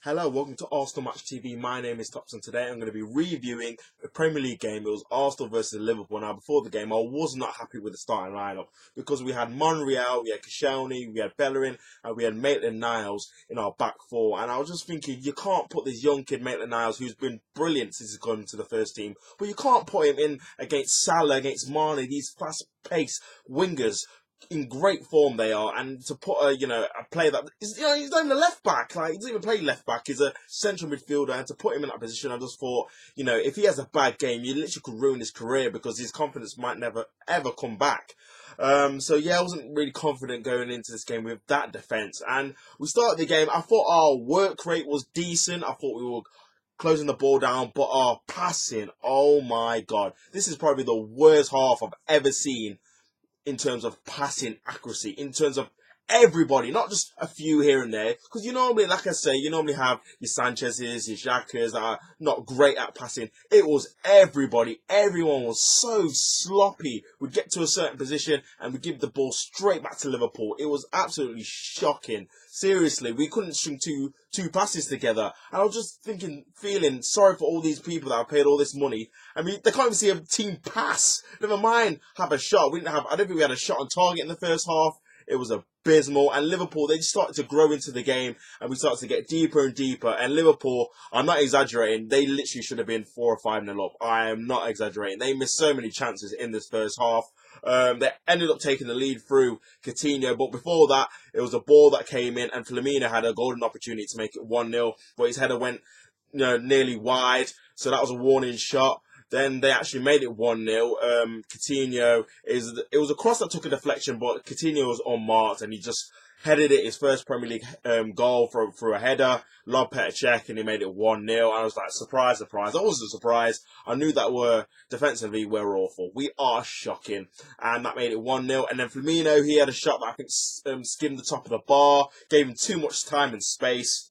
Hello, welcome to Arsenal Match TV. My name is Tops, and today I'm going to be reviewing a Premier League game. It was Arsenal versus Liverpool. Now, before the game, I was not happy with the starting lineup because we had Monreal, we had Koscielny, we had Bellerin, and we had Maitland-Niles in our back four. And I was just thinking, you can't put this young kid Maitland-Niles, who's been brilliant since he's come to the first team, but you can't put him in against Salah, against Mane, these fast-paced wingers. In great form they are, and to put a player that is, he's not even a left back, like he doesn't even play left back, he's a central midfielder, and to put him in that position, I just thought, if he has a bad game, you literally could ruin his career because his confidence might never ever come back. So yeah, I wasn't really confident going into this game with that defence, and we started the game. I thought our work rate was decent. I thought we were closing the ball down, but our passing, oh my god, this is probably the worst half I've ever seen in terms of passing accuracy, in terms of everybody, not just a few here and there. Because you normally, like I say, you normally have your Sanchez's, your Xhakas that are not great at passing. It was everybody. Everyone was so sloppy. We'd get to a certain position and we'd give the ball straight back to Liverpool. It was absolutely shocking. Seriously, we couldn't string two passes together. And I was just feeling sorry for all these people that have paid all this money. I mean, they can't even see a team pass. Never mind have a shot. I don't think we had a shot on target in the first half. It was abysmal. And Liverpool, they just started to grow into the game and we started to get deeper and deeper. And Liverpool, I'm not exaggerating, they literally should have been 4 or 5-0 up. I am not exaggerating. They missed so many chances in this first half. They ended up taking the lead through Coutinho, but before that, it was a ball that came in and Firmino had a golden opportunity to make it 1-0, but his header went nearly wide, so that was a warning shot. Then they actually made it 1-0. Coutinho, it was a cross that took a deflection, but Coutinho was unmarked and he just headed it, his first Premier League goal through a header, lob Petr Cech, and he made it 1-0. I was like, surprise, surprise. I wasn't surprised. I knew that defensively we're awful. We are shocking. And that made it 1-0. And then Firmino, he had a shot that I think skimmed the top of the bar, gave him too much time and space.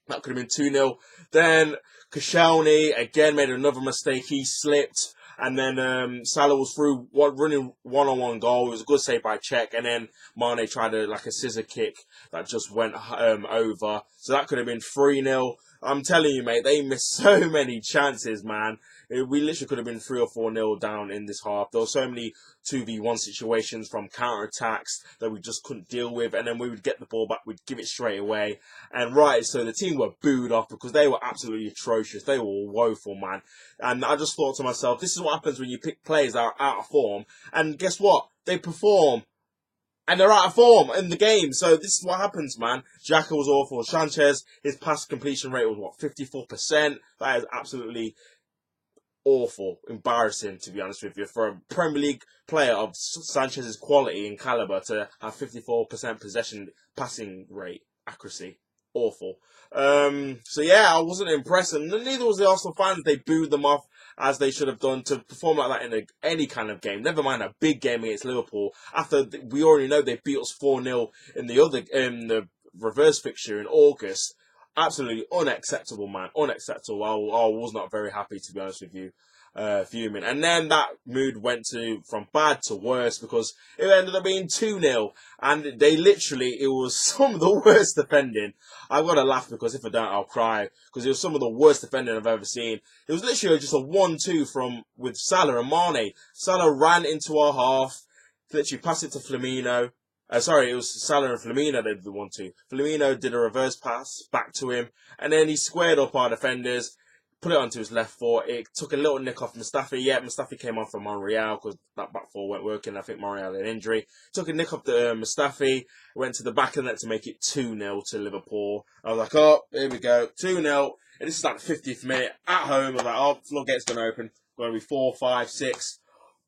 That could have been 2-0. Then Koscielny again made another mistake. He slipped. And then Salah was through running one-on-one goal. It was a good save by Cech. And then Mane tried a scissor kick that just went over. So that could have been 3-0. I'm telling you, mate, they missed so many chances, man. We literally could have been 3 or 4-0 down in this half. There were so many 2v1 situations from counter-attacks that we just couldn't deal with. And then we would get the ball back, we'd give it straight away. And so the team were booed off because they were absolutely atrocious. They were woeful, man. And I just thought to myself, this is what happens when you pick players that are out of form. And guess what? They perform. And they're out of form in the game. So this is what happens, man. Xhaka was awful. Sanchez, his pass completion rate was, 54%? That is absolutely awful. Embarrassing, to be honest with you. For a Premier League player of Sanchez's quality and calibre to have 54% possession passing rate accuracy. Awful. So yeah, I wasn't impressed. And neither was the Arsenal fans. They booed them off, as they should have done, to perform like that in any kind of game. Never mind a big game against Liverpool. After we already know they beat us 4-0 in the reverse fixture in August. Absolutely unacceptable, man. Unacceptable. I was not very happy, to be honest with you. Fuming. And then that mood went from bad to worse because it ended up being 2-0. And it was some of the worst defending. I've got to laugh because if I don't, I'll cry. Because it was some of the worst defending I've ever seen. It was literally just a 1-2 with Salah and Mane. Salah ran into our half, literally passed it to Firmino. It was Salah and Firmino that did the 1-2. Firmino did a reverse pass back to him. And then he squared up our defenders, put it onto his left foot. It took a little nick off Mustafi. Yeah, Mustafi came on for Monreal because that back four weren't working. I think Monreal had an injury. Took a nick off the Mustafi. Went to the back of the net to make it 2-0 to Liverpool. I was like, oh, here we go. 2-0. And this is like the 50th minute at home. I was like, oh, floodgates going to open. Going to be 4, 5, 6.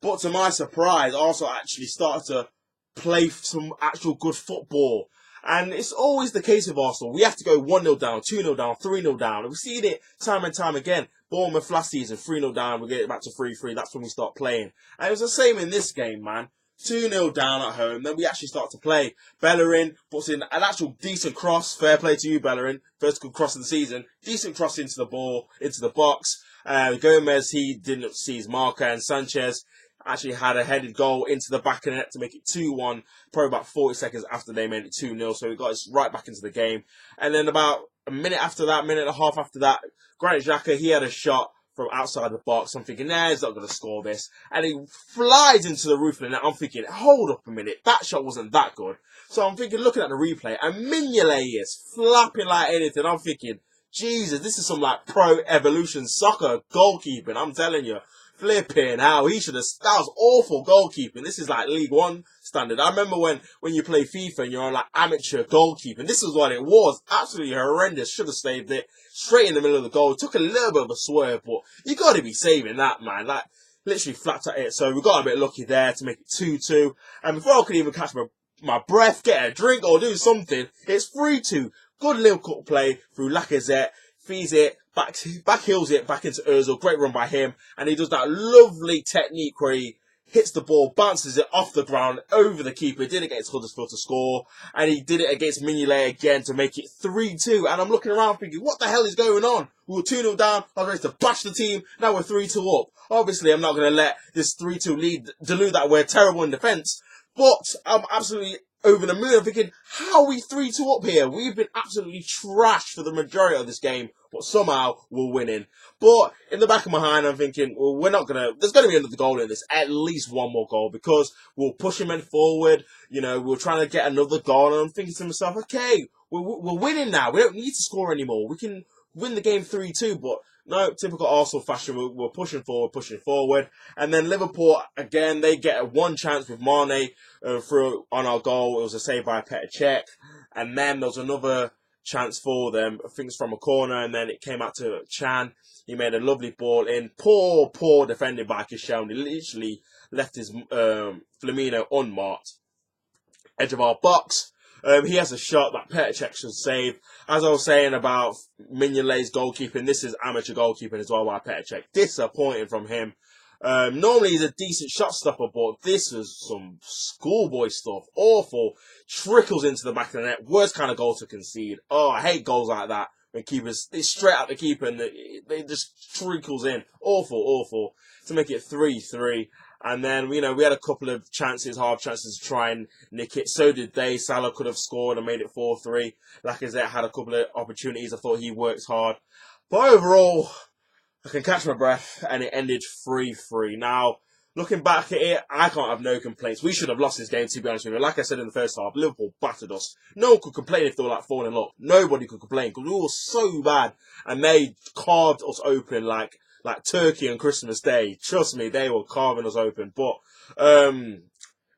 But to my surprise, Arsenal actually started to play some actual good football. And it's always the case with Arsenal. We have to go 1-0 down, 2-0 down, 3-0 down. We've seen it time and time again. Bournemouth last season, 3-0 down, we get it back to 3-3. That's when we start playing. And it was the same in this game, man. 2-0 down at home, then we actually start to play. Bellerin puts in an actual decent cross. Fair play to you, Bellerin. First good cross of the season. Decent cross into the box. Gomez, he didn't see his marker. And Sanchez actually had a headed goal into the back of the net to make it 2-1, probably about 40 seconds after they made it 2-0. So we got us right back into the game. And then about a minute after that, minute and a half after that, Granit Xhaka, he had a shot from outside the box. I'm thinking, nah, he's not going to score this. And he flies into the roof of the net. I'm thinking, hold up a minute, that shot wasn't that good. So I'm thinking, looking at the replay, and Mignolet is flapping like anything. I'm thinking, Jesus, this is some like pro evolution soccer goalkeeping. I'm telling you. Flipping how he should have. That was awful goalkeeping. This is like League One standard. I remember when you play FIFA and you're on like amateur goalkeeping. This is what it was. Absolutely horrendous. Should have saved it straight in the middle of the goal. Took a little bit of a swerve, but you got to be saving that, man. Like literally flat at it. So we got a bit lucky there to make it 2-2. And before I could even catch my breath, get a drink or do something, it's 3-2. Good Liverpool play through Lacazette. Feeds it, back heels it back into Ozil. Great run by him. And he does that lovely technique where he hits the ball, bounces it off the ground, over the keeper. Did it against Huddersfield to score. And he did it against Mignolet again to make it 3-2. And I'm looking around thinking, what the hell is going on? We were 2-0 down. I was ready to bash the team. Now we're 3-2 up. Obviously, I'm not going to let this 3-2 lead delude that we're terrible in defence. But I'm absolutely over the moon. I'm thinking, how are we 3-2 up here? We've been absolutely trashed for the majority of this game, but somehow we're winning. But in the back of my mind, I'm thinking, well, there's going to be another goal in this, at least one more goal, because we're pushing men forward, we're trying to get another goal, and I'm thinking to myself, okay, we're winning now. We don't need to score anymore. We can win the game 3-2, but no, typical Arsenal fashion, we're pushing forward. And then Liverpool, again, they get one chance with Mane through on our goal. It was a save by Petr Cech. And then there was another chance for them. I think it's from a corner, and then it came out to Chan. He made a lovely ball in. Poor defending by Koscielny. He literally left his Firmino unmarked. Edge of our box. He has a shot that Petr Cech should save. As I was saying about Mignolet's goalkeeping, this is amateur goalkeeping as well by Petr Cech. Disappointing from him. Normally he's a decent shot stopper, but this was some schoolboy stuff. Awful. Trickles into the back of the net. Worst kind of goal to concede. Oh, I hate goals like that. When keepers, it's straight at the keeper and they just trickles in. Awful. To make it 3-3. And then, we had a couple of half chances to try and nick it. So did they. Salah could have scored and made it 4-3. Lacazette had a couple of opportunities. I thought he worked hard. But overall, I can catch my breath, and it ended 3-3. Now, looking back at it, I can't have no complaints. We should have lost this game, to be honest with you. Like I said in the first half, Liverpool battered us. No one could complain if they were like 4-0 up. Nobody could complain, because we were so bad. And they carved us open like Turkey on Christmas Day. Trust me, they were carving us open. But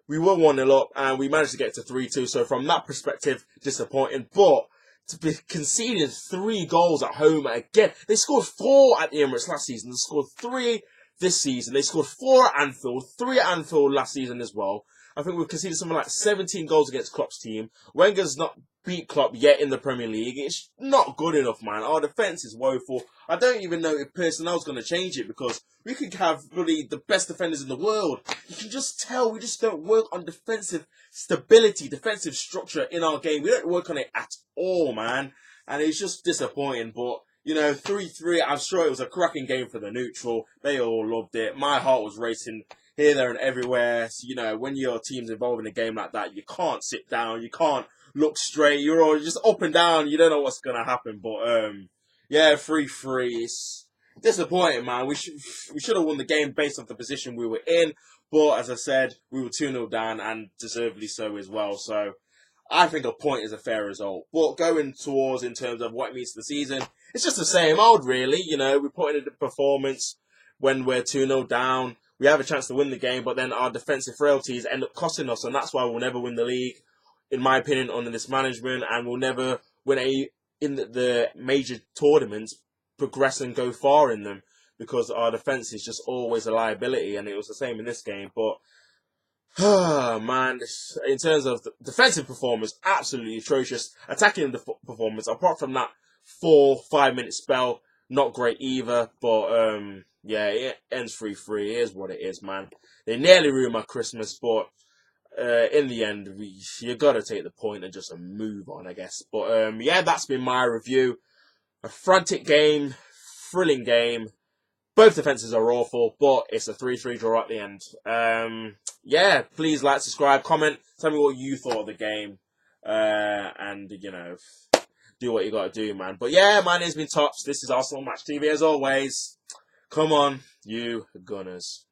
we were 1-0 up, and we managed to get to 3-2. So from that perspective, disappointing. But to be conceding 3 goals at home again, they scored 4 at the Emirates last season. They scored 3 this season. They scored 4 at Anfield, 3 at Anfield last season as well. I think we've conceded something like 17 goals against Klopp's team. Wenger's not beat Klopp yet in the Premier League. It's not good enough, man. Our defence is woeful. I don't even know if personnel's going to change it, because we could have really the best defenders in the world. You can just tell we just don't work on defensive stability, defensive structure in our game. We don't work on it at all, man. And it's just disappointing. But 3-3, I'm sure it was a cracking game for the neutral. They all loved it. My heart was racing here, there, and everywhere. So, when your team's involved in a game like that, you can't sit down, you can't look straight, you're all just up and down, you don't know what's going to happen. But, 3-3, it's disappointing, man. We should have won the game based on the position we were in. But, as I said, we were 2-0 down, and deservedly so as well. So, I think a point is a fair result. But going towards in terms of what it means to the season, it's just the same old, really. We put in a performance when we're 2-0 down. We have a chance to win the game, but then our defensive frailties end up costing us, and that's why we'll never win the league, in my opinion, under this management, and we'll never win in the major tournaments, progress and go far in them, because our defence is just always a liability, and it was the same in this game. But man, in terms of the defensive performance, absolutely atrocious. Attacking performance, apart from that 4-5 minute spell, not great either. But it ends 3-3. It is what it is, man. They nearly ruined my Christmas, but in the end, you got to take the point and just move on, I guess. But that's been my review. A frantic game, thrilling game. Both defences are awful, but it's a 3-3 draw at the end. Please like, subscribe, comment, tell me what you thought of the game. And do what you got to do, man. But yeah, my name's been Tops. This is Arsenal Match TV as always. Come on, you Gunners.